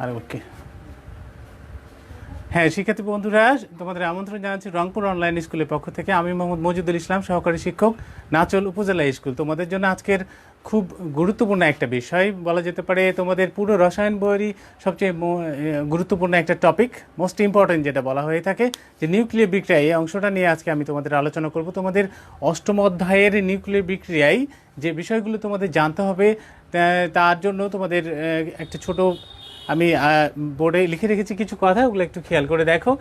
আর ওকে। হ্যাঁ শিক্ষার্থী বন্ধুরা, তোমাদের আমন্ত্রণ জানাচ্ছি রংপুর অনলাইন স্কুলের পক্ষ থেকে। আমি মোহাম্মদ মজিদুল ইসলাম, সহকারী শিক্ষক, নাচল উপজেলা স্কুল। তোমাদের জন্য আজকের খুব গুরুত্বপূর্ণ একটা বিষয় বলা যেতে পারে, তোমাদের পুরো রসায়ন বইয়েরই সবচেয়ে গুরুত্বপূর্ণ একটা টপিক, মোস্ট ইম্পর্টেন্ট যেটা বলা হয়ে থাকে, যে নিউক্লিয় বিক্রিয়া। এই অংশটা নিয়ে আজকে আমি তোমাদের আলোচনা করব। তোমাদের অষ্টম অধ্যায়ের নিউক্লিয় বিক্রিয়ায় যে বিষয়গুলো তোমাদের জানতে হবে, তার জন্য তোমাদের একটা ছোট আমি বোর্ডে লিখে রেখেছি কিছু কথা, ওগুলো একটু খেয়াল করে দেখো।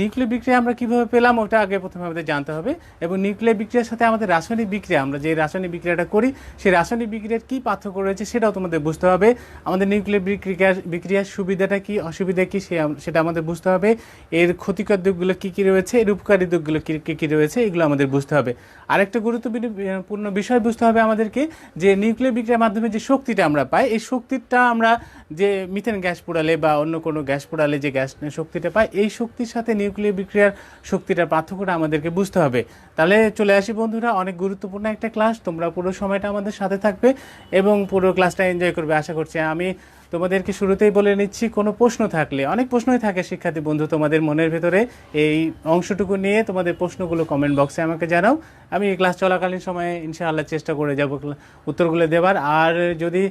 নিউক্লিয় বিক্রিয়া আমরা কিভাবে পেলাম ওটা আগে প্রথমে আমাদের জানতে হবে, এবং নিউক্লিয় বিক্রিয়ার সাথে আমাদের রাসায়নিক বিক্রিয়া, আমরা যে রাসায়নিক বিক্রিয়াটা করি সেই রাসায়নিক বিক্রিয়ার কী পার্থক্য রয়েছে সেটাও তোমাদের বুঝতে হবে। আমাদের নিউক্লিয় বিক্রিয়ার সুবিধাটা কি, অসুবিধা কী, সেটা আমাদের বুঝতে হবে। এর ক্ষতিকর দিকগুলো কী কী রয়েছে, এর উপকারী দিকগুলো কী কী রয়েছে, এগুলো আমাদের বুঝতে হবে। আরেকটা গুরুত্বপূর্ণ বিষয় বুঝতে হবে আমাদেরকে, যে নিউক্লিয় বিক্রিয়ার মাধ্যমে যে শক্তিটা আমরা পাই, এই শক্তিটা আমরা যে মিথেন গ্যাস পোড়ালে বা অন্য কোনো গ্যাস পোড়ালে যে গ্যাস শক্তিটা পাই, এই শক্তির সাথে নিউক্লিয় বিক্রিয়ার শক্তিটার পার্থক্যটা আমাদেরকে বুঝতে হবে। তাহলে চলে আসি বন্ধুরা, অনেক গুরুত্বপূর্ণ একটা ক্লাস, তোমরা পুরো সময়টা আমাদের সাথে থাকবে এবং পুরো ক্লাসটা এনজয় করবে আশা করছি। আমি তোমাদেরকে শুরুতেই বলে নিচ্ছি, কোনো প্রশ্ন থাকলে, অনেক প্রশ্নই থাকে শিক্ষার্থী বন্ধু তোমাদের মনের ভেতরে, এই অংশটুকু নিয়ে তোমাদের প্রশ্নগুলো কমেন্ট বক্সে আমাকে জানাও। আমি এই ক্লাস চলাকালীন সময়ে ইনশাআল্লাহ চেষ্টা করে যাব উত্তরগুলো দেবার। আর যদি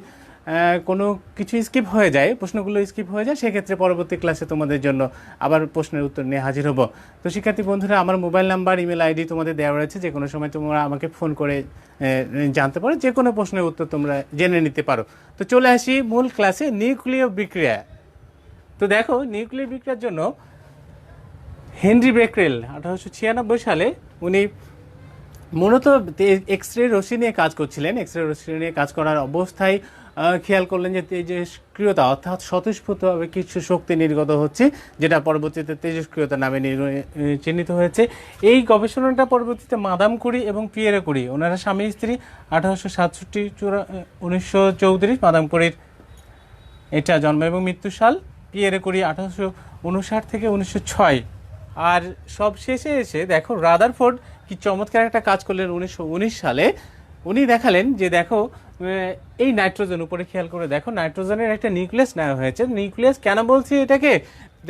কোনো কিছু স্কিপ হয়ে যায়, প্রশ্নগুলো স্কিপ হয়ে যায়, সেক্ষেত্রে পরবর্তী ক্লাসে তোমাদের জন্য আবার প্রশ্নের উত্তর নিয়ে হাজির হব। তো শিক্ষার্থী বন্ধুরা, আমার মোবাইল নাম্বার, ইমেল আইডি তোমাদের দেওয়া রয়েছে, যে কোনো সময় তোমরা আমাকে ফোন করে জানতে পারো, যে কোনো প্রশ্নের উত্তর তোমরা জেনে নিতে পারো। তো চলে আসি মূল ক্লাসে, নিউক্লিয় বিক্রিয়া। তো দেখো, নিউক্লিয় বিক্রিয়ার জন্য হেনরি বেকেরেল 1896 সালে উনি মূলত এক্স রে রশ্মি নিয়ে কাজ করছিলেন। এক্স রে রশ্মি নিয়ে কাজ করার অবস্থায় খেয়াল করলেন যে তেজস্ক্রিয়তা, অর্থাৎ স্বতঃস্ফূর্তভাবে কিছু শক্তি নির্গত হচ্ছে, যেটা পরবর্তীতে তেজস্ক্রিয়তা নামে চিহ্নিত হয়েছে। এই গবেষণাটা পরবর্তীতে মাদাম কুরি এবং পিয়েরে কুরি, ওনারা স্বামী স্ত্রী, 1867-1934 মাদাম কুরির এটা জন্ম এবং মৃত্যু সাল, পিয়েরে কুরি 1859 থেকে 1906। আর সব শেষে এসে দেখো রাদারফোর্ড কি চমৎকার একটা কাজ করলেন 1919 সালে। উনি দেখালেন যে দেখো, এই নাইট্রোজেন, উপরে খেয়াল করে দেখো, নাইট্রোজেনের একটা নিউক্লিয়াস নেওয়া হয়েছে। নিউক্লিয়াস কেন বলছি এটাকে,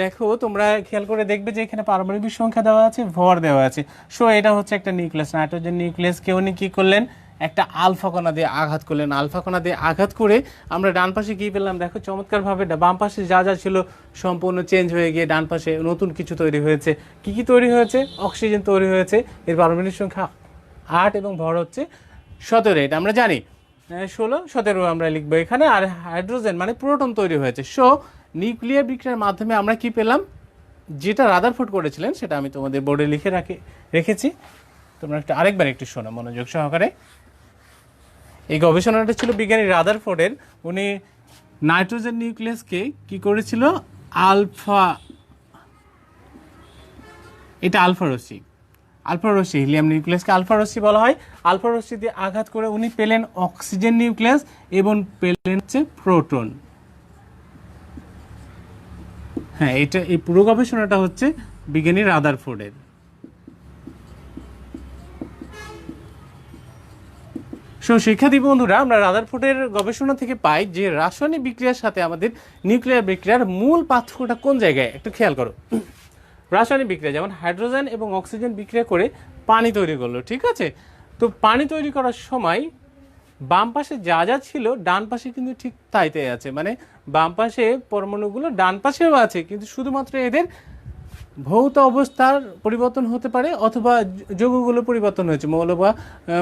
দেখো তোমরা খেয়াল করে দেখবে যে এখানে পারমাণবিক সংখ্যা দেওয়া আছে, ভর দেওয়া আছে। সো এটা হচ্ছে একটা নিউক্লিয়াস, নাইট্রোজেন নিউক্লিয়াসকে উনি কী করলেন, একটা আলফা কণা দিয়ে আঘাত করলেন। আলফা কণা দিয়ে আঘাত করে আমরা ডান পাশে কী পেলাম, দেখো চমৎকারভাবে বাম পাশে যা যা ছিল সম্পূর্ণ চেঞ্জ হয়ে গিয়ে ডান পাশে নতুন কিছু তৈরি হয়েছে। কি কি তৈরি হয়েছে, অক্সিজেন তৈরি হয়েছে। এর পারমাণবিক সংখ্যা 8 এবং ভর হচ্ছে 17, এটা আমরা জানি। 16, 17 আমরা লিখবো এখানে। আর হাইড্রোজেন মানে প্রোটন তৈরি হয়েছে। সো নিউক্লিয়ার বিক্রিয়ার মাধ্যমে আমরা কি পেলাম, যেটা রাদারফোর্ড করেছিলেন সেটা আমি তোমাদের বোর্ডে লিখে রেখেছি, তোমরা আরেকবার একটু শোনো মনোযোগ সহকারে। এই গবেষণাটা ছিল বিজ্ঞানী রাদারফোর্ডের। উনি নাইট্রোজেন নিউক্লিয়াসকে কি করেছিল, এটা আলফা রশ্মি, হিলিয়াম নিউক্লিয়াসকে আলফা রশ্মি বলা হয়। আলফা রশ্মি দিয়ে আঘাত করে উনি পেলেন অক্সিজেন নিউক্লিয়াস এবং পেলেন হচ্ছে প্রোটন। হ্যাঁ, এই পুরো গবেষণাটা হচ্ছে বিজ্ঞানী রাদারফোর্ডের। শিক্ষার্থী বন্ধুরা, আমরা রাদারফোর্ডের গবেষণা থেকে পাই যে রাসায়নিক বিক্রিয়ার সাথে আমাদের নিউক্লিয়ার বিক্রিয়ার মূল পার্থক্যটা কোন জায়গায়, একটু খেয়াল করো। রাসায়নিক বিক্রিয়া যেমন হাইড্রোজেন এবং অক্সিজেন বিক্রিয়া করে পানি তৈরি করলো, ঠিক আছে। তো পানি তৈরি করার সময় বাম পাশে যা যা ছিল ডান পাশে কিন্তু ঠিক তাই আছে, মানে বাম পাশে পরমাণুগুলো ডান পাশেও আছে, কিন্তু শুধুমাত্র এদের ভৌত অবস্থার পরিবর্তন হতে পারে, অথবা যৌগগুলো পরিবর্তন হয়েছে,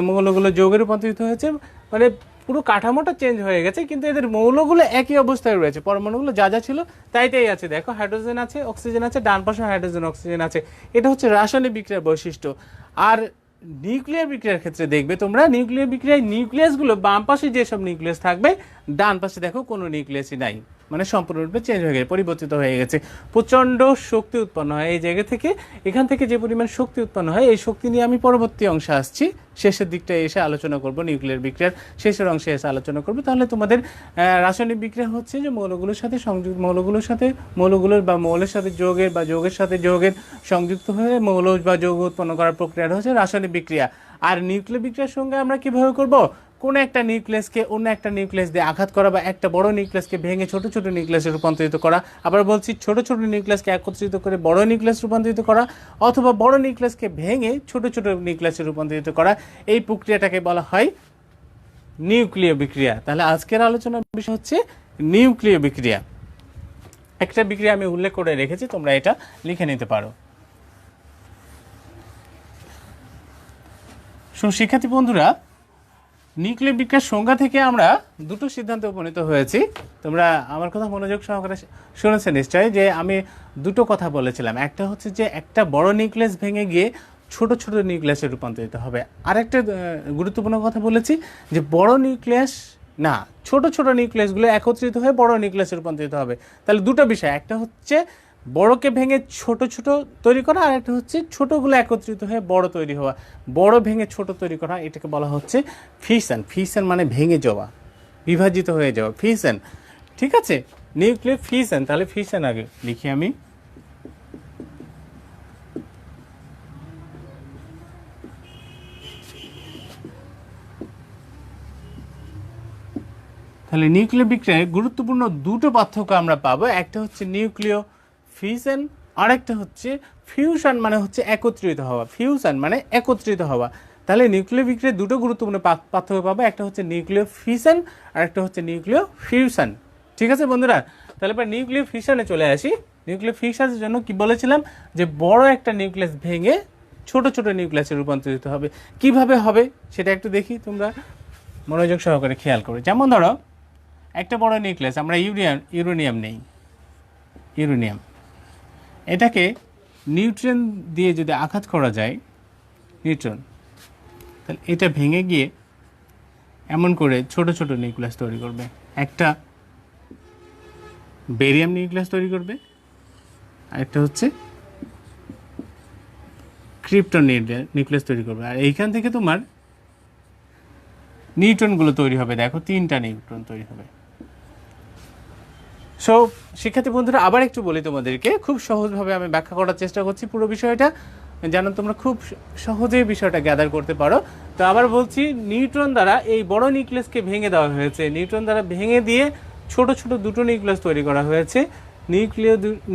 মৌলগুলো যৌগে রূপান্তরিত হয়েছে, মানে পুরো কাঠামোটা চেঞ্জ হয়ে গেছে, কিন্তু এদের মৌলগুলো একই অবস্থায় রয়েছে, পরমাণুগুলো যা যা ছিল তাই আছে। দেখো হাইড্রোজেন আছে, অক্সিজেন আছে, ডান পাশে হাইড্রোজেন অক্সিজেন আছে। এটা হচ্ছে রাসায়নিক বিক্রিয়ার বৈশিষ্ট্য। আর নিউক্লিয়ার বিক্রিয়ার ক্ষেত্রে দেখবে তোমরা, নিউক্লিয়ার বিক্রিয়ায় নিউক্লিয়াসগুলো বাম পাশে যেসব নিউক্লিয়াস থাকবে, ডান পাশে দেখো কোনো নিউক্লিয়াসই নাই, মানে সম্পূর্ণরূপে চেঞ্জ হয়ে গেছে, পরিবর্তিত হয়ে গেছে। প্রচণ্ড শক্তি উৎপন্ন হয় এই জায়গা থেকে। এখান থেকে যে পরিমাণ শক্তি উৎপন্ন হয়, এই শক্তি নিয়ে আমি পরবর্তী অংশে আসছি, শেষের দিকটায় এসে আলোচনা করব, নিউক্লিয়ার বিক্রিয়ার শেষের অংশে এসে আলোচনা করব। তাহলে তোমাদের রাসায়নিক বিক্রিয়া হচ্ছে যে মৌলগুলোর সাথে সংযুক্ত, মৌলগুলোর বা মৌলের সাথে যৌগের বা যৌগের সাথে যৌগের সংযুক্ত হয়ে মৌল বা যৌগ উৎপন্ন করার প্রক্রিয়াটা হচ্ছে রাসায়নিক বিক্রিয়া। আর নিউক্লিয়ার বিক্রিয়ার সঙ্গে আমরা কীভাবে করব, কোনো একটা নিউক্লিয়াসকে অন্য একটা নিউক্লিয়াস দিয়ে আঘাত করা বা একটা বড় নিউক্লিয়াসকে ভেঙে ছোট ছোট নিউক্লিয়াসে রূপান্তরিত করা, আবার বলছি ছোট ছোট নিউক্লিয়াসকে একত্রিত করে বড় নিউক্লিয়াস রূপান্তরিত করা, অথবা বড় নিউক্লিয়াসকে ভেঙে ছোট ছোট নিউক্লিয়াসে রূপান্তরিত করা, এই প্রক্রিয়াটাকে বলা হয় নিউক্লিয় বিক্রিয়া। তাহলে আজকের আলোচনার বিষয় হচ্ছে নিউক্লিয় বিক্রিয়া। একটা বিক্রিয়া আমি উল্লেখ করে রেখেছি, তোমরা এটা লিখে নিতে পারো। শিক্ষার্থী বন্ধুরা, নিউক্লিয় বিক্রিয়ার সংজ্ঞা থেকে আমরা দুটো সিদ্ধান্তে উপনীত হয়েছি। তোমরা আমার কথা মনোযোগ সহকারে শুনেছে নিশ্চয়ই, যে আমি দুটো কথা বলেছিলাম। একটা হচ্ছে যে একটা বড় নিউক্লিয়াস ভেঙে গিয়ে ছোট ছোট নিউক্লিয়াসে রূপান্তরিত হবে। আর একটা গুরুত্বপূর্ণ কথা বলেছি যে বড় নিউক্লিয়াস না, ছোট ছোট নিউক্লিয়াসগুলো একত্রিত হয়ে বড় নিউক্লিয়াসে রূপান্তরিত হবে। তাহলে দুটো বিষয়, একটা হচ্ছে বড়কে ভেঙে ছোট ছোট তৈরি করা, আর একটা হচ্ছে ছোটগুলো একত্রিত হয়ে বড় তৈরি হওয়া। বড় ভেঙে ছোট তৈরি করা, এটাকে বলা হচ্ছে ফিশন। ফিশন মানে ভেঙে যাওয়া, বিভাজিত হয়ে যাওয়া, ফিশন। ঠিক আছে, নিউক্লিয়ার ফিশন। তাহলে ফিশন আগে লিখি আমি। তাহলে নিউক্লিয় বিক্রিয়ায় গুরুত্বপূর্ণ দুটো পার্থক্য আমরা পাবো। একটা হচ্ছে নিউক্লিয় ফিশন, আর একটা হচ্ছে ফিউশন, মানে হচ্ছে একত্রিত হওয়া। ফিউশন মানে একত্রিত হওয়া। তাহলে নিউক্লিয় বিক্রিয়ায় দুটো গুরুত্বপূর্ণ পার্থক্য পাবো, একটা হচ্ছে নিউক্লিয় ফিশন আর একটা হচ্ছে নিউক্লিয় ফিউশন। ঠিক আছে বন্ধুরা, তাহলে এবার নিউক্লিয় ফিশনে চলে আসি। নিউক্লিয় ফিশনের জন্য কি বলেছিলাম, যে বড় একটা নিউক্লিয়াস ভেঙে ছোট ছোট নিউক্লিয়াসে রূপান্তরিত হবে। কিভাবে হবে সেটা একটু দেখি, তোমরা মনোযোগ সহকারে খেয়াল করো। যেমন ধরো একটা বড় নিউক্লিয়াস, আমরা ইউরেনিয়াম নেই, ইউরেনিয়াম, এটাকে নিউট্রন দিয়ে যদি আঘাত করা যায়, নিউট্রন, তাহলে এটা ভেঙে গিয়ে এমন করে ছোট ছোট নিউক্লিয়াস তৈরি করবে। একটা বেরিয়াম নিউক্লিয়াস তৈরি করবে, আরেকটা হচ্ছে ক্রিপ্টন নিউক্লিয়াস তৈরি করবে। আর এইখান থেকে তোমার নিউট্রনগুলো তৈরি হবে। দেখো, 3টা নিউট্রন তৈরি হবে। সো শিক্ষার্থী বন্ধুরা, আবার একটু বলি তোমাদেরকে, খুব সহজভাবে আমি ব্যাখ্যা করার চেষ্টা করছি পুরো বিষয়টা, যেন তোমরা খুব সহজে বিষয়টা গ্যাদার করতে পারো। তো আবার বলছি, নিউট্রন দ্বারা এই বড় নিউক্লিয়াসকে ভেঙে দেওয়া হয়েছে। নিউট্রন দ্বারা ভেঙে দিয়ে ছোট ছোট দুটো নিউক্লিয়াস তৈরি করা হয়েছে।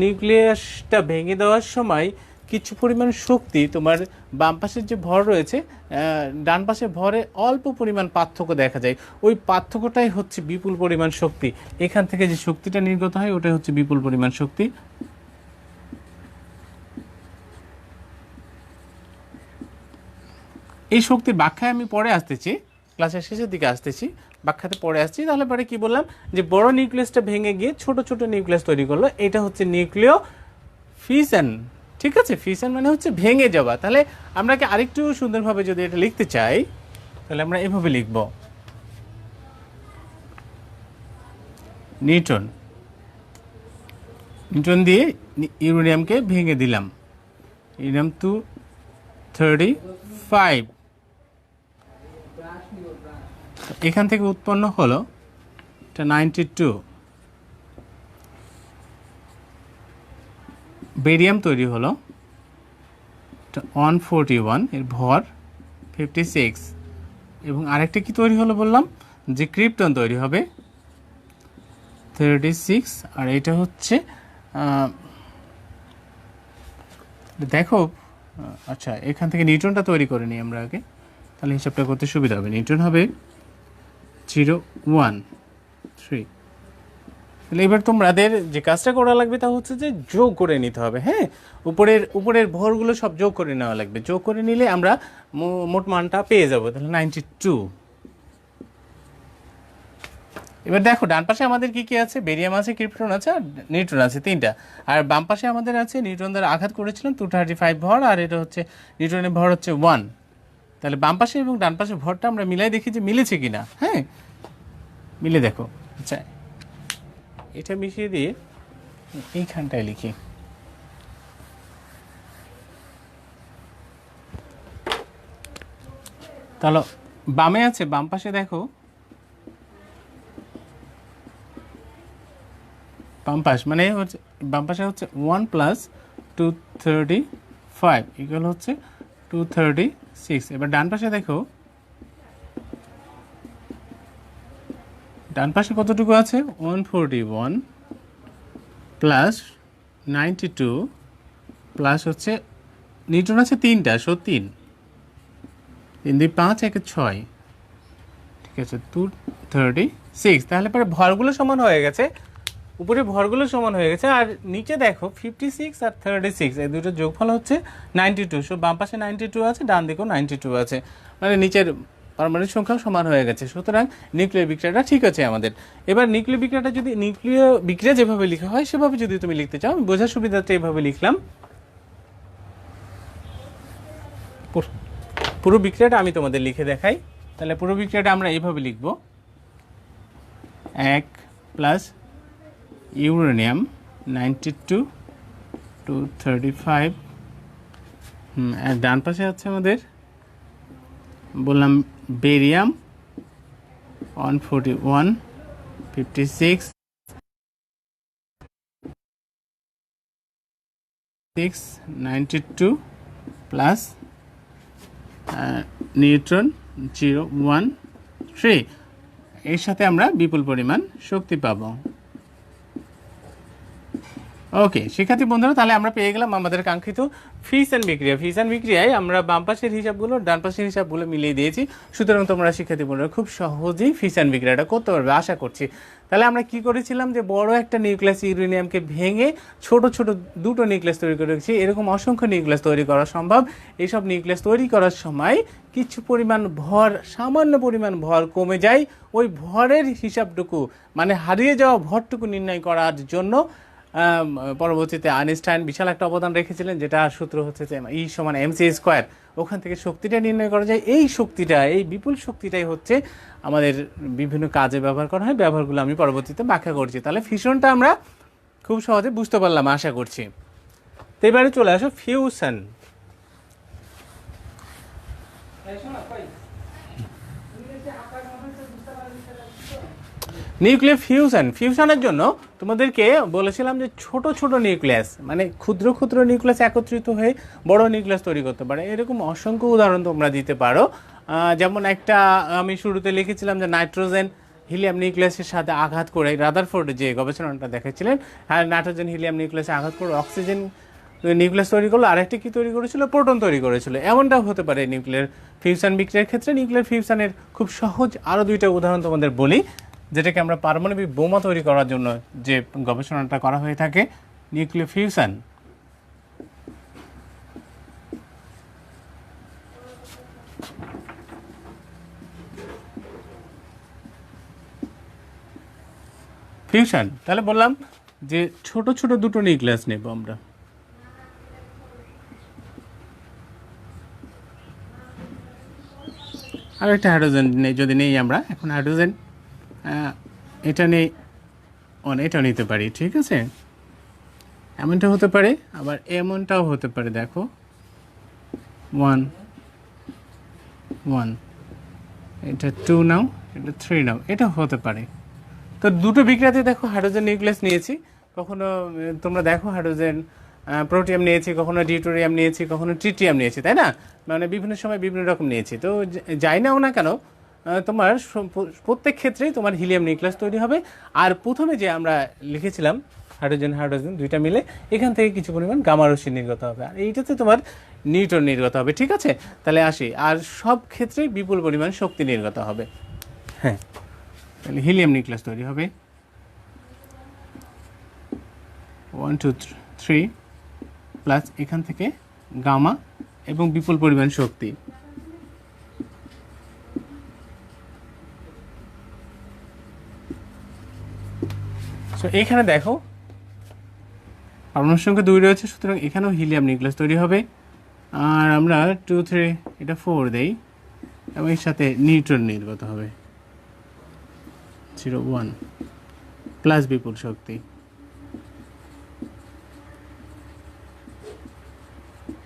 নিউক্লিয়াসটা ভেঙে দেওয়ার সময় কিছু পরিমাণ শক্তি, তোমার বাম পাশের যে ভর রয়েছে, ডান পাশে ভরে অল্প পরিমাণ পার্থক্য দেখা যায়। ওই পার্থক্যটাই হচ্ছে বিপুল পরিমাণ শক্তি। এখান থেকে যে শক্তিটা নির্গত হয় ওটাই হচ্ছে বিপুল পরিমাণ শক্তি। এই শক্তির ব্যাখ্যায় আমি পরে আসতেছি, ক্লাসের শেষের দিকে আসতেছি, ব্যাখ্যাতে পরে আসছি। তাহলে পরে কি বললাম, যে বড় নিউক্লিয়াসটা ভেঙে গিয়ে ছোট ছোট নিউক্লিয়াস তৈরি করলো, এটা হচ্ছে নিউক্লিয় ফিশন। ঠিক আছে, ফিশন মানে হচ্ছে ভেঙে যাওয়া। তাহলে আমরা কি আরেকটু সুন্দরভাবে যদি এটা লিখতে চাই, তাহলে আমরা এভাবে লিখব, নিউট্রন, নিউট্রন দিয়ে ইউরেনিয়ামকে ভেঙে দিলাম, ইউরেনিয়াম 235, এখান থেকে উৎপন্ন হলো এটা 92, বেরিয়াম তৈরি হলো 141, এর ভর 56, এবং আরেকটা কি তৈরি হলো বললাম, যে ক্রিপ্টন তৈরি হবে 36, আর এটা হচ্ছে দেখো, আচ্ছা এখান থেকে নিউট্রনটা তৈরি করে নিই আমরা আগে, তাহলে হিসাবটা করতে সুবিধা হবে। নিউট্রন হবে 013। তাহলে এবার তোমাদের যে কাজটা করা লাগবে তা হচ্ছে যে যোগ করে নিতে হবে। হ্যাঁ, উপরের ভরগুলো সব যোগ করে নেওয়া লাগবে। যোগ করে নিলে আমরা মোট মানটা পেয়ে যাব। তাহলে 92। এবার দেখো, ডান পাশে আমাদের কি কি আছে, বেরিয়াম আছে, ক্রিপ্টন আছে, আর নিউট্রন আছে, 3টা। আর বাম পাশে আমাদের আছে নিউট্রন দ্বারা আঘাত করেছিলাম 235 ভর, আর এটা হচ্ছে নিউট্রনের ভর হচ্ছে 1। তাহলে বাম পাশে এবং ডান পাশে ভরটা আমরা মিলাই দেখি যে মিলেছে কিনা। হ্যাঁ, মিলে দেখো। আচ্ছা, এটা মিশিয়ে দিয়ে এইখানটায় লিখি, তাহলে বামে আছে, বাম পাশে দেখো, বাম পাশ মানে হচ্ছে, বাম পাশে হচ্ছে 1 + 235 ইকুয়াল হচ্ছে 236। এবার ডান পাশে দেখো ডান পাশে কতটুকু আছে 141 প্লাস 92 প্লাস হচ্ছে নিউটন আছে 3টা, 3 3 2 5 1 6, ঠিক আছে 236। তাহলে পরে ভরগুলো সমান হয়ে গেছে, উপরে ভরগুলো সমান হয়ে গেছে, আর নিচে দেখো 56 আর 36 এই দুটো যোগফল হচ্ছে 92। সো বাম পাশে 92 আছে, ডান দিকেও 92 আছে, মানে নিচের পারমাণবিক সংখ্যাও সমান হয়ে গেছে। সুতরাং নিউক্লিয় বিক্রিয়াটা ঠিক আছে আমাদের। এবার নিউক্লিয় বিক্রিয়াটা যদি নিউক্লিয় বিক্রিয়া যেভাবে লেখা হয় সেভাবে যদি তুমি লিখতে চাও, আমি বোঝার সুবিধাতে এভাবে লিখলাম। পুরো বিক্রিয়াটা আমি তোমাদের লিখে দেখাই। তাহলে পুরো বিক্রিয়াটা আমরা এইভাবে লিখব, 1 প্লাস ইউরেনিয়াম 92 235, আর ডান পাশে আছে আমাদের বললাম বেরিয়াম 141 56 692 প্লাস নিউট্রন 013। এর সাথে আমরা বিপুল পরিমাণ শক্তি পাবো। ওকে শিক্ষার্থী বন্ধুরা, তাহলে আমরা পেয়ে গেলাম আমাদের কাঙ্ক্ষিত ফিউশন বিক্রিয়া। ফিউশন বিক্রিয়ায় আমরা বাম পাশের হিসাবগুলো ডান পাশের হিসাবগুলো মিলিয়ে দিয়েছি। সুতরাং তোমরা শিক্ষার্থী বন্ধুরা খুব সহজেই ফিউশন বিক্রিয়াটা করতে পারবে আশা করছি। তাহলে আমরা কি করেছিলাম যে বড় একটা নিউক্লিয়াস ইউরেনিয়ামকে ভেঙে ছোট ছোট দুটো নিউক্লিয়াস তৈরি করেছি। এরকম অসংখ্য নিউক্লিয়াস তৈরি করা সম্ভব। এইসব নিউক্লিয়াস তৈরি করার সময় কিছু পরিমাণ ভর, সামান্য পরিমাণ ভর কমে যায়। ওই ভরের হিসাবটুকু মানে হারিয়ে যাওয়া ভরটুকু নির্ণয় করার জন্য পরবর্তীতে আইনস্টাইন বিশাল একটা অবদান রেখেছিলেন, যেটা সূত্র হচ্ছে যে E সমান mc স্কোয়ার। ওখান থেকে শক্তিটা নির্ণয় করা যায়। এই শক্তিটা, এই বিপুল শক্তিটাই হচ্ছে আমাদের বিভিন্ন কাজে ব্যবহার করা হয়। ব্যবহারগুলো আমি পরবর্তীতে ব্যাখ্যা করছি। তাহলে ফিউশনটা আমরা খুব সহজে বুঝতে পারলাম আশা করছি। তো এবারে চলে আসো ফিউশন। নিউক্লিয়ার ফিউশন, ফিউশনের জন্য তোমাদেরকে বলেছিলাম যে ছোট ছোট নিউক্লিয়াস মানে ক্ষুদ্র ক্ষুদ্র নিউক্লিয়াস একত্রিত হয়ে বড় নিউক্লিয়াস তৈরি করতে পারে। এরকম অসংখ্য উদাহরণ তোমরা দিতে পারো। যেমন একটা আমি শুরুতে লিখেছিলাম যে নাইট্রোজেন হিলিয়াম নিউক্লিয়াসের সাথে আঘাত করে রাদারফোর্ড যে গবেষণাটা দেখাচ্ছিলেন, হ্যাঁ নাইট্রোজেন হিলিয়াম নিউক্লিয়াসে আঘাত করে অক্সিজেন নিউক্লিয়াস তৈরি করলো, আরেকটি কি তৈরি করেছিল, প্রোটন তৈরি করেছিল। এমনটাও হতে পারে নিউক্লিয়ার ফিউশন বিক্রিয়ার ক্ষেত্রে। নিউক্লিয়ার ফিউশনের খুব সহজ আরও দুইটা উদাহরণ তোমাদের বলি, যেটাকে আমরা পারমাণবিক বোমা তৈরি করার জন্য যে গবেষণাটা করা হয়ে থাকে, নিউক্লিয়ার ফিউশন। ফিউশন তাহলে বললাম যে ছোট ছোট দুটো নিউক্লিয়াস নেব আমরা। আর একটা হাইড্রোজেন নেই, যদি নেই আমরা এখন হাইড্রোজেন এটা নেই, এটা নিতে পারি, ঠিক আছে। এমনটা হতে পারে, আবার এমনটাও হতে পারে। দেখো 1 1, এটা 2 নাও, এটা 3 নাও, এটা হতে পারে। তো দুটো বিক্রিয়াতে দেখো হাইড্রোজেন নিউক্লিয়াস নিয়েছি, কখনো তোমরা দেখো হাইড্রোজেন প্রোটিয়াম নিয়েছি, কখনো ডিউটোরিয়াম নিয়েছি, কখনো ট্রিটিয়াম নিয়েছি, তাই না? মানে বিভিন্ন সময় বিভিন্ন রকম নিয়েছি। তো যাই নাও না কেন তোমার প্রত্যেক ক্ষেত্রেই তোমার হিলিয়াম নিউক্লিয়াস তৈরি হবে। আর প্রথমে যে আমরা লিখেছিলাম হাইড্রোজেন হাইড্রোজেন দুইটা মিলে, এখান থেকে কিছু পরিমাণ গামা রশ্মি নির্গত হবে, আর এইটাতে তোমার নিউট্রন নির্গত হবে, ঠিক আছে। তাহলে আসি, আর সব ক্ষেত্রেই বিপুল পরিমাণ শক্তি নির্গত হবে। হ্যাঁ, তাহলে হিলিয়াম নিউক্লিয়াস তৈরি হবে 1 2 3 প্লাস এখান থেকে গামা এবং বিপুল পরিমাণ শক্তি। সো এখানে দেখো পারমাণবিক সংখ্যা 2 রয়েছে, সুতরাং এখানেও হিলিয়াম নিউক্লিয়াস তৈরি হবে। আর আমরা 2 3 এটা 4 দেই এবং এর সাথে নিউট্রন নির্গত হবে 0 1 প্লাস বিপুল শক্তি।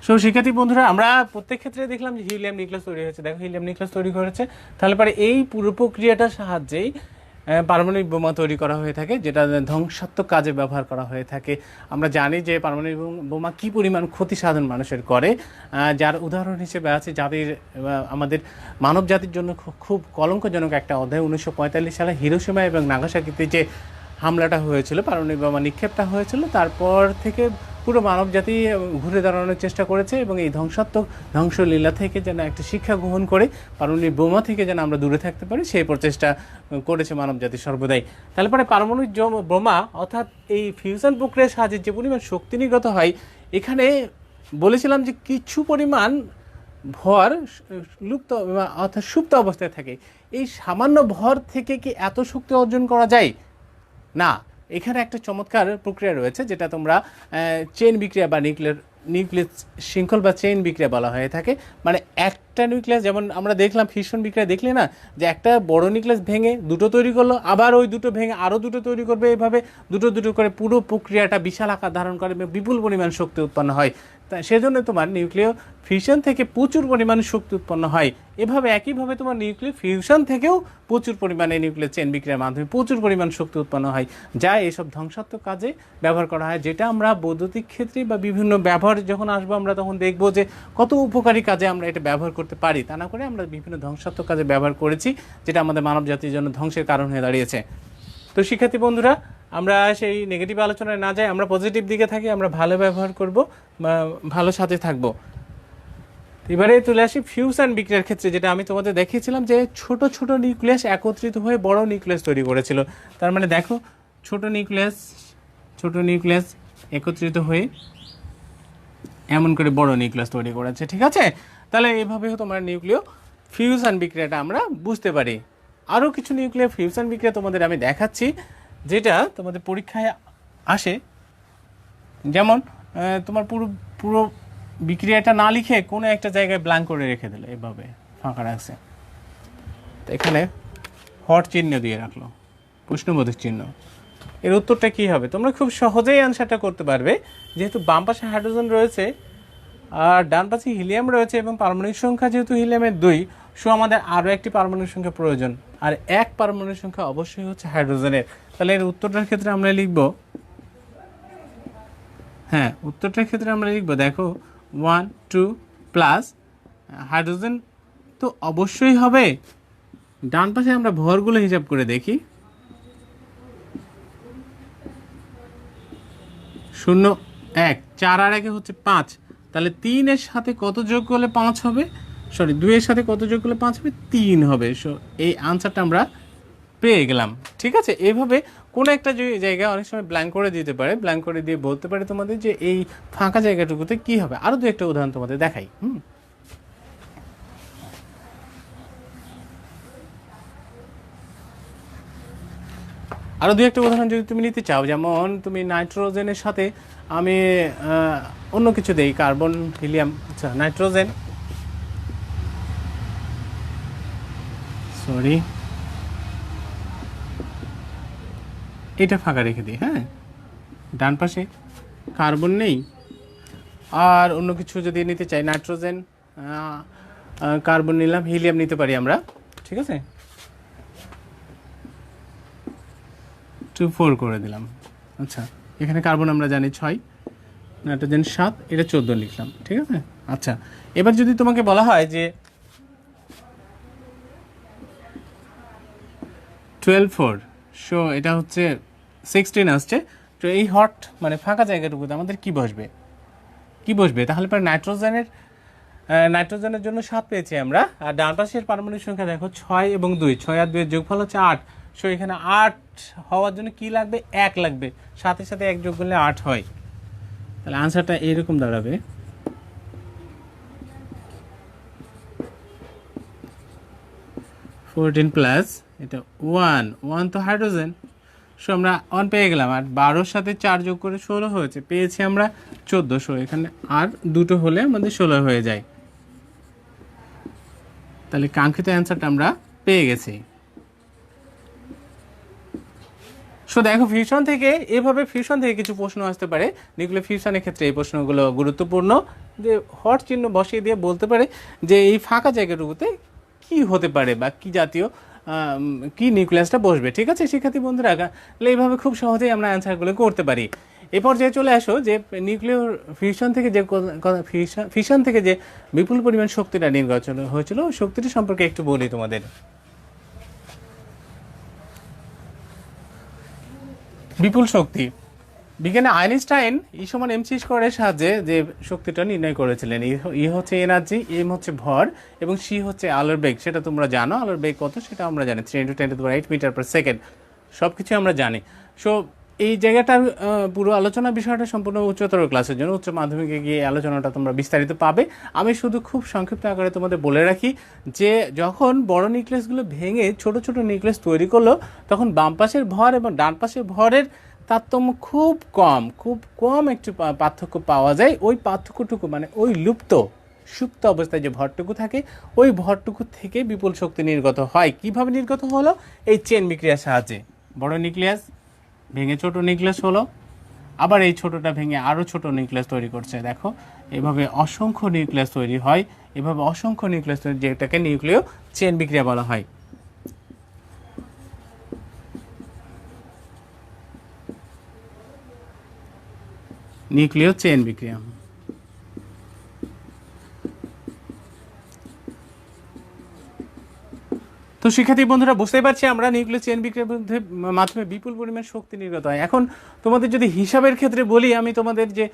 সো শিক্ষার্থী বন্ধুরা, আমরা প্রত্যেক ক্ষেত্রে দেখলাম যে হিলিয়াম নিউক্লিয়াস তৈরি হয়েছে। দেখো হিলিয়াম নিউক্লিয়াস তৈরি করেছে, তাহলে পরে এই পুরো প্রক্রিয়াটার সাহায্যেই পারমাণবিক বোমা তৈরি করা হয়ে থাকে, যেটা ধ্বংসাত্মক কাজে ব্যবহার করা হয়ে থাকে। আমরা জানি যে পারমাণবিক বোমা কী পরিমাণ ক্ষতি সাধন মানুষের করে, যার উদাহরণ হিসেবে আছে যাদের আমাদের মানব জাতির জন্য খুব কলঙ্কজনক একটা অধ্যায় 1945 সালে হিরোশিমা এবং নাগাসাকিতে যে হামলাটা হয়েছিল, পারমাণবিক বোমা নিক্ষেপটা হয়েছিল, তারপর থেকে পুরো মানব জাতি ঘুরে দাঁড়ানোর চেষ্টা করেছে এবং এই ধ্বংসলীলা থেকে যেন একটা শিক্ষা গ্রহণ করে পারমাণবিক বোমা থেকে যেন আমরা দূরে থাকতে পারি সেই প্রচেষ্টা করেছে মানব জাতি সর্বদাই। তাহলে পরে পারমাণবিক বোমা অর্থাৎ এই ফিউশন প্রক্রিয়ার সাহায্যে যে পরিমাণ শক্তি নির্গত হয়, এখানে বলেছিলাম যে কিছু পরিমাণ ভর লুপ্ত অর্থাৎ সুপ্ত অবস্থায় থাকে। এই সামান্য ভর থেকে কি এত শক্তি অর্জন করা যায়? না, এখানে একটা চমৎকার প্রক্রিয়া রয়েছে যেটা তোমরা চেইন বিক্রিয়া বা নিউক্লিয়াস শৃঙ্খল বা চেইন বিক্রিয়া বলা হয়ে থাকে। মানে একটা নিউক্লিয়াস, যেমন আমরা দেখলাম ফিউশন বিক্রিয়া দেখলে না, যে একটা বড় নিউক্লিয়াস ভেঙে দুটো তৈরি করলো, আবার ওই দুটো ভেঙে আরও দুটো তৈরি করবে, এভাবে দুটো দুটো করে পুরো প্রক্রিয়াটা বিশাল আকার ধারণ করে এবং বিপুল পরিমাণ শক্তি উৎপন্ন হয়। তা সেজন্য তোমার নিউক্লিয় ফিউশন থেকে প্রচুর পরিমাণে শক্তি উৎপন্ন হয়। এভাবে একইভাবে তোমার নিউক্লিয় ফিউশন থেকেও প্রচুর পরিমাণে নিউক্লিয়ার চেইন বিক্রিয়ার মাধ্যমে প্রচুর পরিমাণ শক্তি উৎপন্ন হয়, যা এসব ধ্বংসাত্মক কাজে ব্যবহার করা হয়, যেটা আমরা বৈদ্যুতিক ক্ষেত্রে বা বিভিন্ন ব্যবহার যখন আসবো আমরা তখন দেখবো যে কত উপকারী কাজে আমরা এটা ব্যবহার করতে পারি। তা না করে আমরা বিভিন্ন ধ্বংসাত্মক কাজে ব্যবহার করেছি, যেটা আমাদের মানব জাতির জন্য ধ্বংসের কারণ হয়ে দাঁড়িয়েছে। তো শিক্ষার্থী বন্ধুরা, আমরা সেই নেগেটিভ আলোচনায় না যাই, আমরা পজিটিভ দিকে থাকি, আমরা ভালো ব্যবহার করব, ভালো সাথে থাকবো। এবারে চলে আসি ফিউশন বিক্রিয়ার ক্ষেত্রে, যেটা আমি তোমাদের দেখিয়েছিলাম যে ছোট ছোট নিউক্লিয়াস একত্রিত হয়ে বড় নিউক্লিয়াস তৈরি করেছিল। তার মানে দেখো, ছোট নিউক্লিয়াস একত্রিত হয়ে এমন করে বড় নিউক্লিয়াস তৈরি করেছে, ঠিক আছে? তাহলে এইভাবেও তোমার নিউক্লিয় ফিউশন বিক্রিয়াটা আমরা বুঝতে পারি। আরও কিছু নিউক্লিয়ার ফিউশন বিক্রিয়া তোমাদের আমি দেখাচ্ছি, যেটা তোমাদের পরীক্ষায় আসে। যেমন তোমার পুরো বিক্রিয়াটা না লিখে কোনো একটা জায়গায় ব্ল্যাঙ্ক করে রেখে দিলে, এভাবে ফাঁকা রাখছে, তো এখানে হট চিহ্ন দিয়ে রাখলো, প্রশ্নবোধক চিহ্ন। এর উত্তরটা কী হবে? তোমরা খুব সহজেই অ্যান্সারটা করতে পারবে, যেহেতু বাম পাশে হাইড্রোজেন রয়েছে আর ডান পাশে হিলিয়াম রয়েছে এবং পারমাণবিক সংখ্যা যেহেতু হিলিয়ামের 2, সো আমাদের আরও একটি পারমাণবিক সংখ্যা প্রয়োজন, আর এক পারমাণবিক সংখ্যা অবশ্যই হচ্ছে হাইড্রোজেনের। তাহলে এর উত্তরটার ক্ষেত্রে আমরা লিখব, উত্তরটার ক্ষেত্রে আমরা লিখব, দেখো 1 2 প্লাস হাইড্রোজেন তো অবশ্যই হবে। ডান পাশে আমরা ভরগুলো হিসাব করে দেখি, 0 1 4 আর 1 হচ্ছে 5, তাহলে 3 এর সাথে কত যোগ করলে 5 হবে? 2 এর সাথে কত যোগ করলে 5 হবে? 3 হবে। সো এই আনসারটা আমরা পেয়ে গেলাম, ঠিক আছে? এইভাবে কোনো একটা জায়গায় অনেক সময় ব্ল্যাঙ্ক করে দিতে পারে, ব্ল্যাঙ্ক করে দিয়ে বলতে পারে তোমাদের যে এই ফাঁকা জায়গাটুকুতে কি হবে। আরও দু একটা উদাহরণ তোমাদের দেখাই। আরও দু একটা উদাহরণ যদি তুমি নিতে চাও, যেমন তুমি নাইট্রোজেনের সাথে আমি অন্য কিছু দেই, কার্বন, হিলিয়াম, আচ্ছা নাইট্রোজেন, সরি এটা ফাঁকা রেখে দিই, ডান পাশে কার্বন নেই, আর অন্য কিছু যদি নিতে চাই, নাইট্রোজেন, কার্বন নিলাম, হিলিয়াম নিতে পারি আমরা, ঠিক আছে? 2 4 করে দিলাম। আচ্ছা, এখানে কার্বন আমরা জানি 6, নাইট্রোজেন 7, এটা 14 লিখলাম, ঠিক আছে? আচ্ছা, এবার যদি তোমাকে বলা হয় যে 12 4, সো এটা হচ্ছে 16 আসছে, তো এই হট মানে ফাঁকা জায়গাটুকুতে আমাদের কি বসবে? তাহলে পরে নাইট্রোজেনের জন্য 7 পেয়েছি আমরা, আর ডান পাশের পারমাণবিক সংখ্যা দেখো 6 এবং 2, 6 আর 2 এর যোগফল হচ্ছে 8, সো এখানে 8 হওয়ার জন্য কি লাগবে? 1 লাগবে, সাথে সাথে 1 যোগ করলে 8 হয়। তাহলে আনসারটা এইরকম দাঁড়াবে, 14 প্লাস এটা 1 তো হাইড্রোজেন, সো আমরা 1 পেয়ে গেলাম, আর 12 সাথে 4 যোগ করে 16 হয়েছে, পেয়েছি আমরা 14, সো এখানে আর দুটো হলে আমাদের 16 হয়ে যায়। তাহলে কাঙ্ক্ষিত অ্যান্সারটা আমরা পেয়ে গেছি। সো দেখো, ফিউশন থেকে কিছু প্রশ্ন আসতে পারে, নিউক্লিয়ার ফিউশনের ক্ষেত্রে এই প্রশ্নগুলো গুরুত্বপূর্ণ, যে হট চিহ্ন বসিয়ে দিয়ে বলতে পারে যে এই ফাঁকা জায়গাটুকুতে কি হতে পারে বা কি জাতীয় কি নিউক্লিয়াসটা বসবে। ঠিক আছে শিক্ষার্থী বন্ধুরা, তাহলে এইভাবে খুব সহজেই আমরা অ্যান্সারগুলো করতে পারি। এই পর্যায়ে চলে আসো যে নিউক্লিয় ফিউশন থেকে যে ফিশন থেকে যে বিপুল পরিমাণ শক্তিটা নির্গত হয়েছিল, শক্তিটি সম্পর্কে একটু বলি তোমাদের। বিপুল শক্তি, বিজ্ঞানী আইনস্টাইন ই সমান এমসি স্কোয়ারের সাহায্যে যে শক্তিটা নির্ণয় করেছিলেন। ই হচ্ছে এনার্জি, এম হচ্ছে ভর এবং সি হচ্ছে আলোর বেগ। সেটা তোমরা জানো, আলোর বেগ কত সেটা আমরা জানি, 3 × 10⁸ মিটার পার সেকেন্ড। সব কিছু আমরা জানি। সো এই জায়গাটার পুরো আলোচনা বিষয়টা সম্পূর্ণ উচ্চতর ক্লাসের জন্য, উচ্চ মাধ্যমিকে গিয়ে আলোচনাটা তোমরা বিস্তারিত পাবে। আমি শুধু খুব সংক্ষিপ্ত আকারে তোমাদের বলে রাখি যে যখন বড় নিউক্লিয়াসগুলো ভেঙে ছোট ছোট নিউক্লিয়াস তৈরি করলো, তখন বাম পাশের ভর এবং ডান পাশের ভরের তারতম্য খুব কম একটু পার্থক্য পাওয়া যায়। ওই পার্থক্যটুকু মানে ওই সুপ্ত অবস্থায় যে ভরটুকু থাকে, ওই ভরটুকু থেকে বিপুল শক্তি নির্গত হয়। কিভাবে নির্গত হলো? এই চেন বিক্রিয়ার সাহায্যে। বড় নিউক্লিয়াস ভেঙে ছোট নিউক্লিয়াস হলো, আবার এই ছোটটা ভেঙে আরও ছোট নিউক্লিয়াস তৈরি করছে। দেখো এভাবে অসংখ্য নিউক্লিয়াস তৈরি হয়, এভাবে অসংখ্য নিউক্লিয়াস তৈরি, যেটাকে নিউক্লিয় চেন বিক্রিয়া বলা হয়। নিউক্লিয় চেন বিক্রিয়া। তো শিক্ষার্থী বন্ধুরা বুঝতেই পারছি আমরা নিউক্লিয় চেন বিক্রিয়ার মাধ্যমে বিপুল পরিমাণ শক্তি নির্গত হয়। এখন তোমাদের যদি হিসাবের ক্ষেত্রে বলি, আমি তোমাদের যে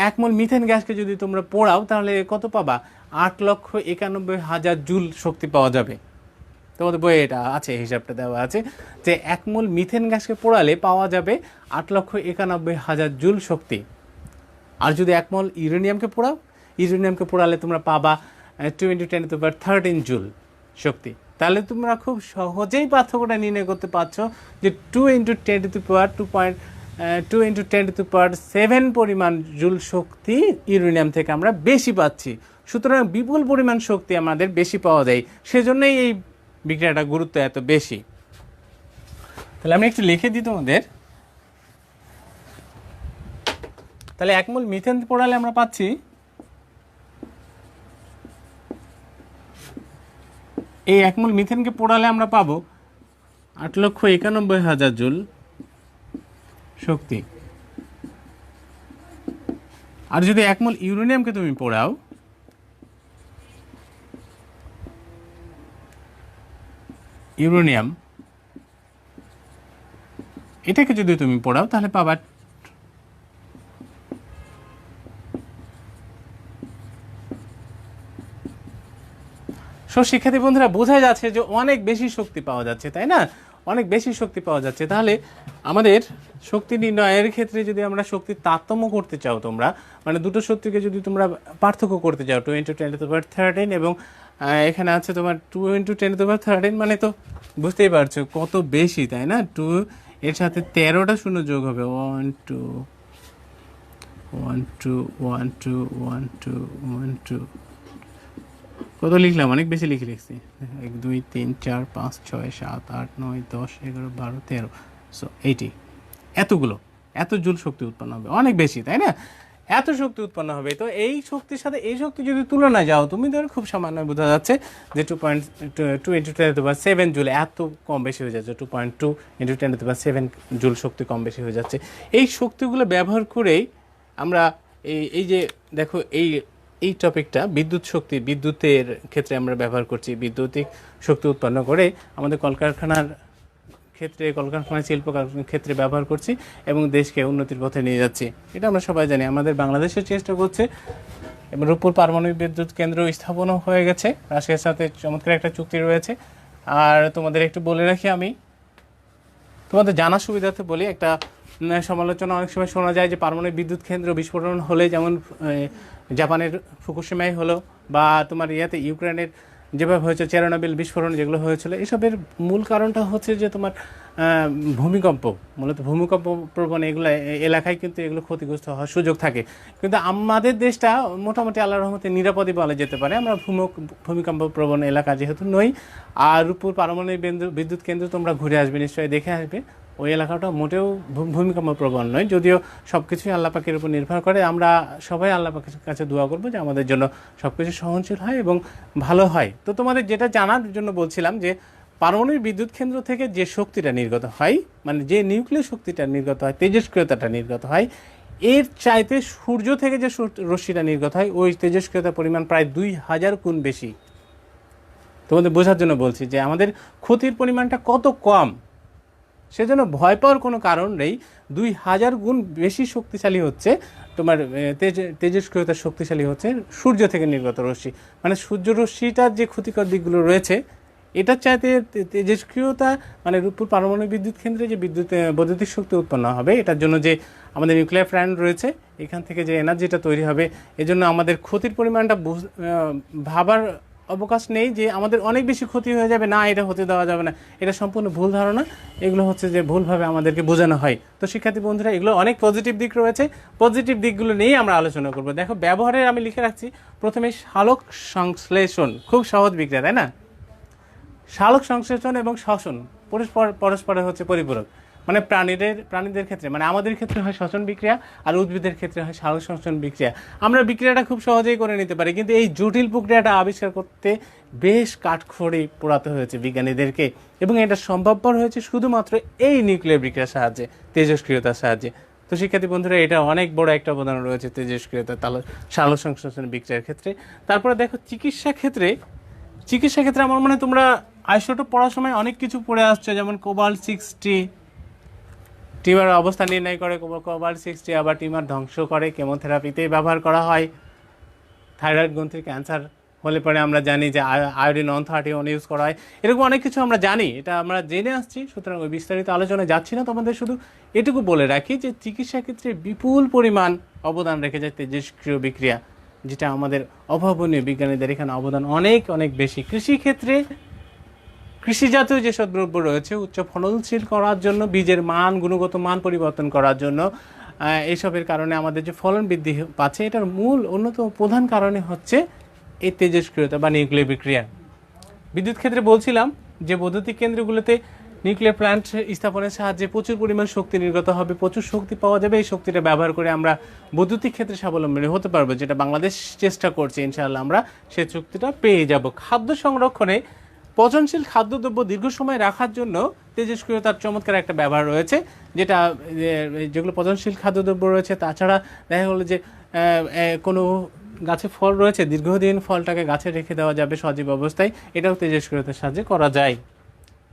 1 মোল মিথেন গ্যাসকে যদি তোমরা পোড়াও তাহলে কত পাবা? 8,91,000 জুল শক্তি পাওয়া যাবে। তোমাদের বইয়ে এটা আছে, হিসাবটা দেওয়া আছে যে 1 মোল মিথেন গ্যাসকে পোড়ালে পাওয়া যাবে 8,91,000 জুল শক্তি। আর যদি 1 মোল ইউরেনিয়ামকে পোড়ালে তোমরা পাবা 2 × 10⁻13 জুল শক্তি। তাহলে তোমরা খুব সহজেই পার্থক্যটা নির্ণয় করতে পারছো যে 2 × 10⁻7 পরিমাণ জুল শক্তি ইউরেনিয়াম থেকে আমরা বেশি পাচ্ছি। সুতরাং বিপুল পরিমাণ শক্তি আমাদের বেশি পাওয়া যায়, সেজন্যই এই বিক্রিয়াটা গুরুত্ব এত বেশি। তাহলে আমি একটু লিখে দিই তোমাদের। তাহলে 1 মোল মিথেন পোড়ালে আমরা পাচ্ছি এই 1 মোল মিথেনকে পোড়ালে আমরা পাবো 8,91,000 জুল শক্তি। আর যদি 1 মোল ইউরেনিয়ামকে তুমি পোড়াও, ইউরেনিয়াম এটাকে যদি তুমি পোড়াও তাহলে পাবা শিক্ষার্থী বন্ধুরা বোঝা যাচ্ছে যে অনেক বেশি শক্তি পাওয়া যাচ্ছে, তাই না? অনেক বেশি শক্তি পাওয়া যাচ্ছে। তাহলে আমাদের শক্তি নির্ণয়ের ক্ষেত্রে যদি আমরা শক্তির তারতম্য করতে চাও, তোমরা মানে দুটো শক্তিকে যদি তোমরা পার্থক্য করতে চাও, 2 × 10⁻13 এবং এখানে আছে তোমার 2 × 10⁻13, মানে তো বুঝতেই পারছো কত বেশি, তাই না? 2 এর সাথে 13টা শূন্য যোগ হবে, 1 2 1 2 1 2 1 2 1 2, কত লিখলাম? অনেক বেশি লিখছি। 1 2 3 4 5 6 7 8 9 10 11 12 13। সো 80, এত জুল শক্তি উৎপন্ন হবে, অনেক বেশি, তাই না? এত শক্তি উৎপন্ন হবে। তো এই শক্তির সাথে এই শক্তি যদি তুলনা যাও, তুমি ধরো খুব সামান্য বোঝা যাচ্ছে যে 2.2 × 10⁻7 জুল, এত কম বেশি হয়ে যাচ্ছে। 2.2 × 10⁻7 জুল শক্তি কম বেশি হয়ে যাচ্ছে। এই শক্তিগুলো ব্যবহার করেই আমরা এই যে দেখো এই টপিকটা বিদ্যুতের ক্ষেত্রে আমরা ব্যবহার করছি। বিদ্যুতিক শক্তি উৎপন্ন করে আমাদের কলকারখানার শিল্প ক্ষেত্রে ব্যবহার করছি এবং দেশকে উন্নতির পথে নিয়ে যাচ্ছি। এটা আমরা সবাই জানি। আমাদের বাংলাদেশের চেষ্টা করছে এবং রূপপুর পারমাণবিক বিদ্যুৎ কেন্দ্র স্থাপনও হয়ে গেছে, রাশিয়ার সাথে চমৎকার একটা চুক্তি রয়েছে। আর তোমাদের একটু বলে রাখি, আমি তোমাদের জানার সুবিধার্থে বলি, একটা সমালোচনা অনেক সময় শোনা যায় যে পারমাণবিক বিদ্যুৎ কেন্দ্র বিস্ফোরণ হলে যেমন জাপানের ফুকুশিমায় হলো, বা তোমার ইউক্রেনের যেভাবে হয়েছে চেরনোবিল বিস্ফোরণ যেগুলো হয়েছিল, এসবের মূল কারণটা হচ্ছে যে তোমার ভূমিকম্প, মূলত ভূমিকম্প প্রবণ এগুলো এলাকায় কিন্তু এগুলো ক্ষতিগ্রস্ত হওয়ার সুযোগ থাকে। কিন্তু আমাদের দেশটা মোটামুটি আল্লাহর রহমতে নিরাপদই বলা যেতে পারে। আমরা ভূমিকম্প প্রবণ এলাকা যেহেতু নই। আর রূপপুর পারমাণবিক বিদ্যুৎ কেন্দ্র তোমরা ঘুরে আসবে, নিশ্চয়ই দেখে আসবে। ওই এলাকাটা মোটেও ভূমিকম্প প্রবণ নয়, যদিও সব কিছুই আল্লাহ পাকের উপর নির্ভর করে। আমরা সবাই আল্লাহ পাকের কাছে দোয়া করবো যে আমাদের জন্য সব কিছু সহনশীল হয় এবং ভালো হয়। তো তোমাদের যেটা জানার জন্য বলছিলাম যে পারমাণবিক বিদ্যুৎ কেন্দ্র থেকে যে শক্তিটা নির্গত হয়, মানে যে নিউক্লিয় শক্তিটা নির্গত হয়, তেজস্ক্রিয়তাটা নির্গত হয়, এর চাইতে সূর্য থেকে যে রশ্মিটা নির্গত হয় ওই তেজস্ক্রিয়তার পরিমাণ প্রায় 2000 গুণ বেশি। তোমাদের বোঝার জন্য বলছি যে আমাদের ক্ষতির পরিমাণটা কত কম, সেজন্য ভয় পাওয়ার কোনো কারণ নেই। 2000 গুণ বেশি শক্তিশালী হচ্ছে তোমার তেজস্ক্রিয়তা, শক্তিশালী হচ্ছে সূর্য থেকে নির্গত রশ্মি। মানে সূর্য রশ্মিটার যে ক্ষতিকর দিকগুলো রয়েছে এটার চাইতে তেজস্ক্রিয়তা, মানে রূপপুর পারমাণবিক বিদ্যুৎ কেন্দ্রে যে বৈদ্যুতিক শক্তি উৎপন্ন হবে, এটার জন্য যে আমাদের নিউক্লিয়ার প্ল্যান্ট রয়েছে এখান থেকে যে এনার্জিটা তৈরি হবে, এজন্য আমাদের ক্ষতির পরিমাণটা ভাবার অবকাশ নেই যে আমাদের অনেক বেশি ক্ষতি হয়ে যাবে। না, এটা হতে দেওয়া যাবে না, এটা সম্পূর্ণ ভুল ধারণা। এগুলো হচ্ছে যে ভুলভাবে আমাদেরকে বোঝানো হয়। তো শিক্ষার্থী বন্ধুরা, এগুলো অনেক পজিটিভ দিক রয়েছে, পজিটিভ দিকগুলো নিয়েই আমরা আলোচনা করব। দেখো, ব্যবহারের আমি লিখে রাখছি প্রথমে সালোক সংশ্লেষণ, খুব সহজ বিক্রিয়া, তাই না? সালোক সংশ্লেষণ এবং শ্বসন পরস্পরের হচ্ছে পরিপূরক। মানে প্রাণীদের ক্ষেত্রে, মানে আমাদের ক্ষেত্রে হয় শ্বসন বিক্রিয়া, আর উদ্ভিদের ক্ষেত্রে হয় সালোক সংশ্লেষণ বিক্রিয়া। আমরা বিক্রিয়াটা খুব সহজেই করে নিতে পারি, কিন্তু এই জটিল প্রক্রিয়াটা আবিষ্কার করতে বেশ কাঠখড়ি পোড়াতে হয়েছে বিজ্ঞানীদেরকে, এবং এটা সম্ভবপর হয়েছে শুধুমাত্র এই নিউক্লিয়ার বিক্রিয়ার সাহায্যে, তেজস্ক্রিয়তার সাহায্যে। তো শিক্ষার্থী বন্ধুরা, এটা অনেক বড় একটা অবদান রয়েছে তেজস্ক্রিয়তা সালোক সংশ্লেষণ বিক্রিয়ার ক্ষেত্রে। তারপরে দেখো, চিকিৎসা ক্ষেত্রে আমার মনে হয় তোমরা আইসোটোপ পড়ার সময় অনেক কিছু পড়ে আসছে, যেমন কোবাল্ট-60 টিউমার অবস্থা নির্ণয় করে, কোবাল্ট-60 আবার টিউমার ধ্বংস করে, কেমোথেরাপিতে ব্যবহার করা হয়। থাইরয়েড গ্রন্থির ক্যান্সার হলে পরে আমরা জানি যে আয়োডিন-131 ইউজ করা হয়। এরকম অনেক কিছু আমরা জানি, এটা আমরা জেনে আসছি, সুতরাং ওই বিস্তারিত আলোচনায় যাচ্ছি না। তোমাদের শুধু এটুকু বলে রাখি যে চিকিৎসা ক্ষেত্রে বিপুল পরিমাণ অবদান রেখে যায় তেজস্ক্রিয় বিক্রিয়া, যেটা আমাদের অভাবনীয়। বিজ্ঞানীদের এখানে অবদান অনেক অনেক বেশি। কৃষিক্ষেত্রে কৃষিজাতীয় যেসব দ্রব্য রয়েছে উচ্চ ফলনশীল করার জন্য, বীজের মান, গুণগত মান পরিবর্তন করার জন্য, এইসবের কারণে আমাদের যে ফলন বৃদ্ধি পাচ্ছে, এটার মূল অন্যতম প্রধান কারণে হচ্ছে এই তেজস্ক্রিয়তা বা নিউক্লিয়ার বিক্রিয়া। বিদ্যুৎ ক্ষেত্রে বলছিলাম যে বৈদ্যুতিক কেন্দ্রগুলোতে নিউক্লিয়ার প্ল্যান্ট স্থাপনের সাহায্যে প্রচুর পরিমাণ শক্তি নির্গত হবে, প্রচুর শক্তি পাওয়া যাবে। এই শক্তিটা ব্যবহার করে আমরা বৈদ্যুতিক ক্ষেত্রে স্বাবলম্বী হতে পারবো, যেটা বাংলাদেশ চেষ্টা করছে। ইনশাআল্লাহ আমরা সেই শক্তিটা পেয়ে যাব। খাদ্য সংরক্ষণে পচনশীল খাদ্যদ্রব্য দীর্ঘ সময় রাখার জন্য তেজস্ক্রিয়তার চমৎকার একটা ব্যবহার রয়েছে, যেগুলো পচনশীল খাদ্যদ্রব্য রয়েছে। তাছাড়া দেখা গেলো যে কোনো গাছে ফল রয়েছে, দীর্ঘদিন ফলটাকে গাছে রেখে দেওয়া যাবে সজীব অবস্থায়, এটাও তেজস্ক্রিয়তার সাহায্যে করা যায়।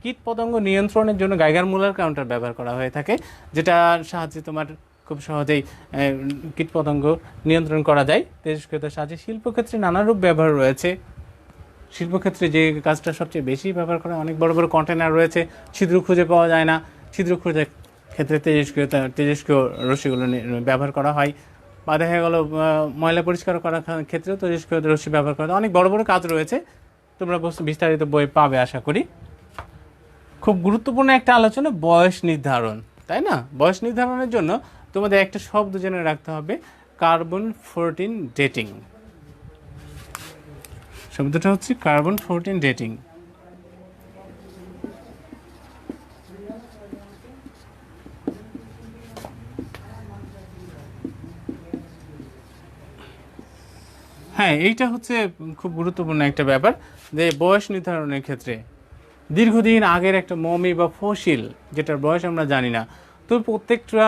কীট পতঙ্গ নিয়ন্ত্রণের জন্য গাইগার মুলার কাউন্টার ব্যবহার করা হয়ে থাকে, যেটার সাহায্যে তোমার খুব সহজেই কীট পতঙ্গ নিয়ন্ত্রণ করা যায় তেজস্ক্রিয়তার সাহায্যে। শিল্পক্ষেত্রে নানারূপ ব্যবহার রয়েছে। শিল্পক্ষেত্রে যে কাজটা সবচেয়ে বেশি ব্যবহার করা, অনেক বড় বড় কন্টেনার রয়েছে, ছিদ্র খুঁজে পাওয়া যায় না, ছিদ্র খুঁজে ক্ষেত্রে তেজস্ক্রিয় রশ্মিগুলো ব্যবহার করা হয়। বা দেখা গেল ময়লা পরিষ্কার করার ক্ষেত্রেও তেজস্ক্রিয় রশ্মি ব্যবহার করা হয়। অনেক বড় বড় কাজ রয়েছে, তোমরা বিস্তারিত বই পাবে আশা করি। খুব গুরুত্বপূর্ণ একটা আলোচনা, বয়স নির্ধারণ, তাই না? বয়স নির্ধারণের জন্য তোমাদের একটা শব্দ জেনে রাখতে হবে, কার্বন-14 ডেটিং। শব্দটা হচ্ছে কার্বন-14 ডেটিং। হ্যাঁ, এইটা হচ্ছে খুব গুরুত্বপূর্ণ একটা ব্যাপার, যে বয়স নির্ধারণের ক্ষেত্রে দীর্ঘদিন আগের একটা মমি বা ফসিল, যেটার বয়স আমরা জানি না, তো প্রত্যেকটা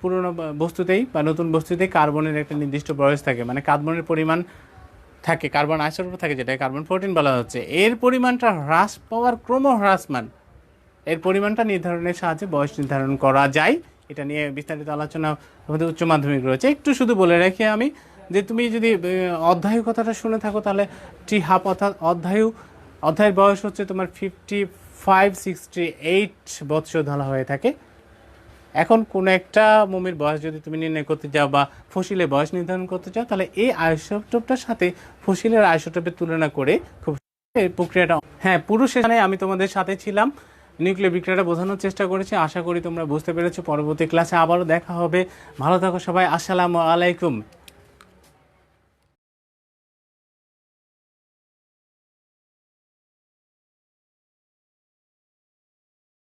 পুরনো বস্তুতেই বা নতুন বস্তুতেই কার্বনের একটা নির্দিষ্ট বয়স থাকে, মানে কার্বনের পরিমাণ থাকে, কার্বন আইসোটোপ থাকে, যেটা কার্বন-14 বলা হচ্ছে। এর পরিমাণটা হ্রাস পাওয়ার ক্রমহ্রাসমান, এর পরিমাণটা নির্ধারণের সাহায্যে বয়স নির্ধারণ করা যায়। এটা নিয়ে বিস্তারিত আলোচনা আমাদের উচ্চ মাধ্যমিক রয়েছে। একটু শুধু বলে রাখি আমি, যে তুমি যদি অধ্যায়ু কথাটা শুনে থাকো, তাহলে টি-হাফ অর্থাৎ অধ্যায়ের বয়স হচ্ছে তোমার 55-68 বৎসর ধরা হয়ে থাকে। এখন কোনো একটা মমির বয়স যদি তুমি নির্ণয় করতে চাও বা ফসিলের বয়স নির্ধারণ করতে চাও, তাহলে এই আইসোটোপটার সাথে ফসিলের আইসোটোপের তুলনা করে খুব এই প্রক্রিয়াটা, হ্যাঁ, পুরো সেখানে আমি তোমাদের সাথে ছিলাম, নিউক্লিয়ার বিক্রিয়াটা বোঝানোর চেষ্টা করেছি। আশা করি তোমরা বুঝতে পেরেছো। পরবর্তী ক্লাসে আবারও দেখা হবে। ভালো থাকো সবাই। আসসালামু আলাইকুম।